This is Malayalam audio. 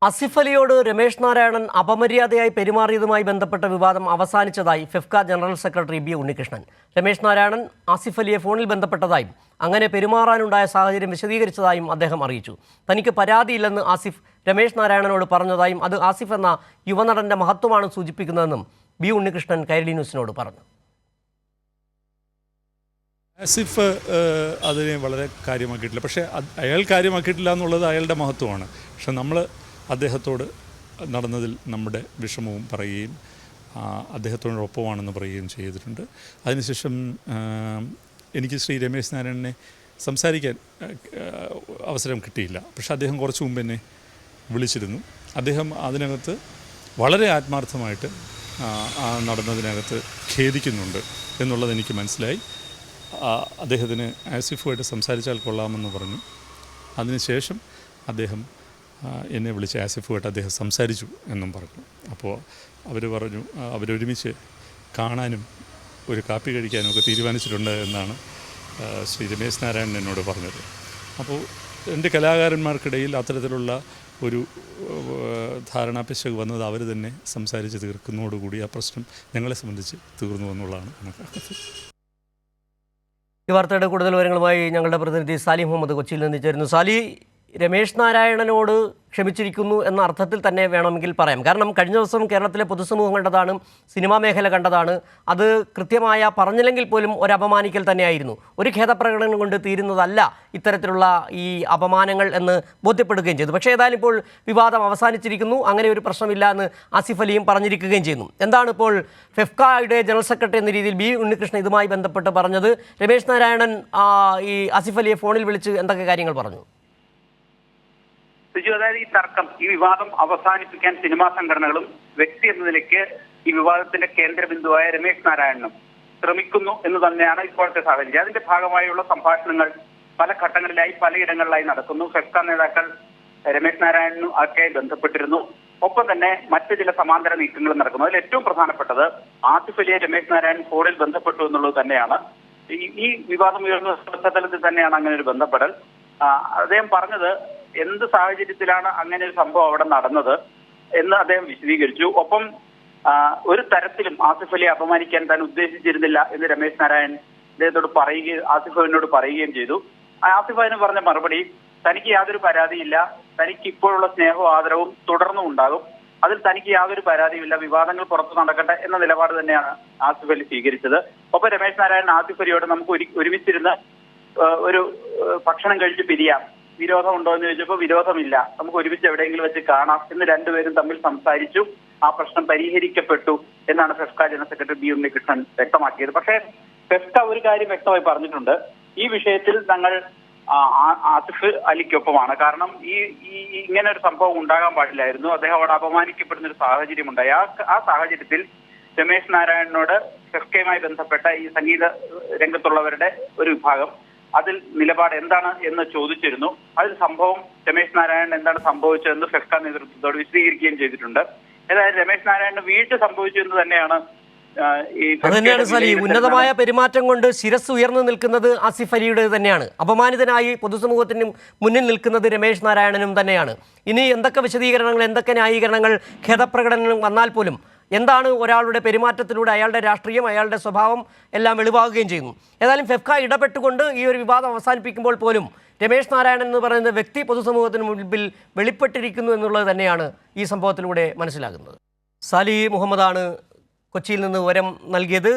ആസിഫ് അലിയോട് രമേശ് നാരായണൻ അപമര്യാദയായി പെരുമാറിയതുമായി ബന്ധപ്പെട്ട വിവാദം അവസാനിച്ചതായി FEFKA general secretary B Unnikrishnan. Ramesh Narayanan Asif അലിയെ ഫോണിൽ ബന്ധപ്പെട്ടതായും അങ്ങനെ പെരുമാറാനുണ്ടായ സാഹചര്യം വിശദീകരിച്ചതായും അദ്ദേഹം അറിയിച്ചു. തനിക്ക് പരാതിയില്ലെന്ന് ആസിഫ് രമേശ് നാരായണനോട് പറഞ്ഞതായും അത് ആസിഫ് എന്ന യുവനടന്റെ മഹത്വമാണ് സൂചിപ്പിക്കുന്നതെന്നും ബി ഉണ്ണികൃഷ്ണൻ കൈരളി ന്യൂസിനോട് പറഞ്ഞു. ആസിഫ് അതിനെ വളരെ കാര്യമാക്കിയിട്ടില്ല. പക്ഷേ അയാൾ കാര്യമാക്കിയിട്ടില്ല എന്നുള്ളത് അയാളുടെ മഹത്വമാണ്. പക്ഷെ നമ്മൾ അദ്ദേഹത്തോട് നടന്നതിൽ നമ്മുടെ വിഷമവും പറയുകയും അദ്ദേഹത്തോടൊപ്പമാണെന്ന് പറയുകയും ചെയ്തിട്ടുണ്ട്. അതിനുശേഷം എനിക്ക് ശ്രീ രമേശ് നാരായണനെ സംസാരിക്കാൻ അവസരം കിട്ടിയില്ല. പക്ഷേ അദ്ദേഹം കുറച്ച് മുമ്പ് എന്നെ വിളിച്ചിരുന്നു. അദ്ദേഹം അതിനകത്ത് വളരെ ആത്മാർത്ഥമായിട്ട് നടന്നതിനകത്ത് ഖേദിക്കുന്നുണ്ട് എന്നുള്ളത് എനിക്ക് മനസ്സിലായി. അദ്ദേഹത്തിന് ആസിഫുമായിട്ട് സംസാരിച്ചാൽ കൊള്ളാമെന്ന് പറഞ്ഞു. അതിനുശേഷം അദ്ദേഹം എന്നെ വിളിച്ച് ആസിഫുമായിട്ട് അദ്ദേഹം സംസാരിച്ചു എന്നും പറഞ്ഞു. അപ്പോൾ അവർ പറഞ്ഞു അവരൊരുമിച്ച് കാണാനും ഒരു കാപ്പി കഴിക്കാനും ഒക്കെ തീരുമാനിച്ചിട്ടുണ്ട് എന്നാണ് ശ്രീ രമേശ് നാരായണൻ എന്നോട് പറഞ്ഞത്. അപ്പോൾ എൻ്റെ കലാകാരന്മാർക്കിടയിൽ അത്തരത്തിലുള്ള ഒരു ധാരണാപിശക് വന്നത് അവർ തന്നെ സംസാരിച്ച് തീർക്കുന്നതോടുകൂടി ആ പ്രശ്നം ഞങ്ങളെ സംബന്ധിച്ച് തീർന്നു എന്നുള്ളതാണ് കണക്കാക്കുന്നത്. ഈ വാർത്തയുടെ കൂടുതൽ വിവരങ്ങളുമായി ഞങ്ങളുടെ പ്രതിനിധി സാലി മുഹമ്മദ് കൊച്ചിയിൽ നിന്ന് ചേരുന്നു. സാലി, രമേശ് നാരായണനോട് ക്ഷമിച്ചിരിക്കുന്നു എന്ന അർത്ഥത്തിൽ തന്നെ വേണമെങ്കിൽ പറയാം. കാരണം കഴിഞ്ഞ ദിവസം കേരളത്തിലെ പൊതുസമൂഹം കണ്ടതാണ്, സിനിമാ മേഖല കണ്ടതാണ്. അത് കൃത്യമായ പറഞ്ഞില്ലെങ്കിൽ പോലും ഒരു അപമാനിക്കൽ തന്നെയായിരുന്നു. ഒരു ഖേദപ്രകടനം കൊണ്ട് തീരുന്നതല്ല ഇത്തരത്തിലുള്ള ഈ അപമാനങ്ങൾ എന്ന് ബോധ്യപ്പെടുകയും ചെയ്തു. പക്ഷേ ഏതായാലും ഇപ്പോൾ വിവാദം അവസാനിച്ചിരിക്കുന്നു. അങ്ങനെ ഒരു പ്രശ്നമില്ല എന്ന് ആസിഫ് അലിയും പറഞ്ഞിരിക്കുകയും ചെയ്യുന്നു. എന്താണ് ഇപ്പോൾ ഫെഫ്കയുടെ ജനറൽ സെക്രട്ടറി എന്ന രീതിയിൽ ബി ഉണ്ണികൃഷ്ണൻ ഇതുമായി ബന്ധപ്പെട്ട് പറഞ്ഞത്? രമേശ് നാരായണൻ ഈ ആസിഫ് അലിയെ ഫോണിൽ വിളിച്ച് എന്തൊക്കെ കാര്യങ്ങൾ പറഞ്ഞു? അതായത് ഈ തർക്കം, ഈ വിവാദം അവസാനിപ്പിക്കാൻ സിനിമാ സംഘടനകളും വ്യക്തി എന്ന നിലയ്ക്ക് ഈ വിവാദത്തിന്റെ കേന്ദ്രബിന്ദുവായ രമേശ് നാരായണനും ശ്രമിക്കുന്നു എന്ന് തന്നെയാണ് ഇപ്പോഴത്തെ സാഹചര്യം. അതിന്റെ ഭാഗമായുള്ള സംഭാഷണങ്ങൾ പല ഘട്ടങ്ങളിലായി പലയിടങ്ങളിലായി നടക്കുന്നു. ഫെഫ്ക നേതാക്കൾ രമേശ് നാരായണനും ഒക്കെ ബന്ധപ്പെട്ടിരുന്നു. ഒപ്പം തന്നെ മറ്റു ചില സമാന്തര നീക്കങ്ങളും നടക്കുന്നു. അതിൽ ഏറ്റവും പ്രധാനപ്പെട്ടത് ആസിഫ് അലിയെ രമേശ് നാരായണൻ ഫോണിൽ ബന്ധപ്പെട്ടു എന്നുള്ളത് തന്നെയാണ്. ഈ വിവാദം ഉയർന്ന പശ്ചാത്തലത്തിൽ തന്നെയാണ് അങ്ങനെ ഒരു ബന്ധപ്പെടൽ. അദ്ദേഹം പറഞ്ഞത് എന്ത് സാഹചര്യത്തിലാണ് അങ്ങനെ ഒരു സംഭവം അവിടെ നടന്നത് എന്ന് അദ്ദേഹം വിശദീകരിച്ചു. ഒപ്പം ഒരു തരത്തിലും ആസിഫ് അലിയെ അപമാനിക്കാൻ താൻ ഉദ്ദേശിച്ചിരുന്നില്ല എന്ന് രമേശ് നാരായണൻ അദ്ദേഹത്തോട് പറയുകയും ആസിഫ് അലിനോട് പറയുകയും ചെയ്തു. ആസിഫ് അലിന് പറഞ്ഞ മറുപടി, തനിക്ക് യാതൊരു പരാതിയില്ല, തനിക്ക് ഇപ്പോഴുള്ള സ്നേഹവും ആദരവും തുടർന്നും ഉണ്ടാകും, അതിൽ തനിക്ക് യാതൊരു പരാതിയുമില്ല, വിവാദങ്ങൾ പുറത്തു നടക്കട്ടെ എന്ന നിലപാട് തന്നെയാണ് ആസിഫ് അലി സ്വീകരിച്ചത്. ഒപ്പം രമേശ് നാരായണൻ ആസിഫ് അലിയോട് നമുക്ക് ഒരുമിച്ചിരുന്ന് ഒരു ഭക്ഷണം കഴിച്ച് പിരിയാം, വിരോധമുണ്ടോ എന്ന് ചോദിച്ചപ്പോൾ വിരോധമില്ല, നമുക്ക് ഒരുമിച്ച് എവിടെയെങ്കിലും വെച്ച് കാണാം എന്ന് രണ്ടുപേരും തമ്മിൽ സംസാരിച്ചു. ആ പ്രശ്നം പരിഹരിക്കപ്പെട്ടു എന്നാണ് FEFKA general secretary B Unnikrishnan വ്യക്തമാക്കിയത്. പക്ഷേ ഫെഫ്ക ഒരു കാര്യം വ്യക്തമായി പറഞ്ഞിട്ടുണ്ട്, ഈ വിഷയത്തിൽ തങ്ങൾ ആസിഫ് അലിക്കൊപ്പമാണ്. കാരണം ഇങ്ങനെ ഒരു സംഭവം ഉണ്ടാകാൻ പാടില്ലായിരുന്നു. അദ്ദേഹം അവിടെ അപമാനിക്കപ്പെടുന്ന ഒരു സാഹചര്യം ഉണ്ടായി. ആ സാഹചര്യത്തിൽ രമേശ് നാരായണനോട് ഫെഫ്കയുമായി ബന്ധപ്പെട്ട ഈ സംഗീത രംഗത്തുള്ളവരുടെ ഒരു വിഭാഗം അതിൽ നിലപാട് എന്താണ് എന്ന് ചോദിച്ചിരുന്നു. അതിൽ സംഭവം രമേശ് നാരായണൻ എന്താണ് സംഭവിച്ചതെന്ന് ഫെഫ്ക നേതൃത്വത്തോട് വിശദീകരിക്കുകയും ചെയ്തിട്ടുണ്ട്. ഏതായാലും രമേശ് നാരായണന് വീഴ്ച സംഭവിച്ചു എന്ന് തന്നെയാണ് ഉന്നതമായ പെരുമാറ്റം കൊണ്ട് ശിരസ് ഉയർന്നു നിൽക്കുന്നത് ആസിഫ് അലിയുടെ തന്നെയാണ്. അപമാനിതനായി പൊതുസമൂഹത്തിന് മുന്നിൽ നിൽക്കുന്നത് രമേശ് നാരായണനും തന്നെയാണ്. ഇനി എന്തൊക്കെ വിശദീകരണങ്ങൾ, എന്തൊക്കെ ന്യായീകരണങ്ങൾ, ഖേദപ്രകടനം വന്നാൽ പോലും എന്താണ് ഒരാളുടെ പെരുമാറ്റത്തിലൂടെ അയാളുടെ രാഷ്ട്രീയം, അയാളുടെ സ്വഭാവം എല്ലാം വെളിവാകുകയും ചെയ്യുന്നു. ഏതായാലും ഫെഫ്ക ഇടപെട്ടുകൊണ്ട് ഈ ഒരു വിവാദം അവസാനിപ്പിക്കുമ്പോൾ പോലും രമേശ് നാരായണൻ എന്ന് പറയുന്ന വ്യക്തി പൊതുസമൂഹത്തിന് മുൻപിൽ വെളിപ്പെട്ടിരിക്കുന്നു എന്നുള്ളത് തന്നെയാണ് ഈ സംഭവത്തിലൂടെ മനസ്സിലാകുന്നത്. സാലി മുഹമ്മദാണ് കൊച്ചിയിൽ നിന്ന് വിവരം നൽകിയത്.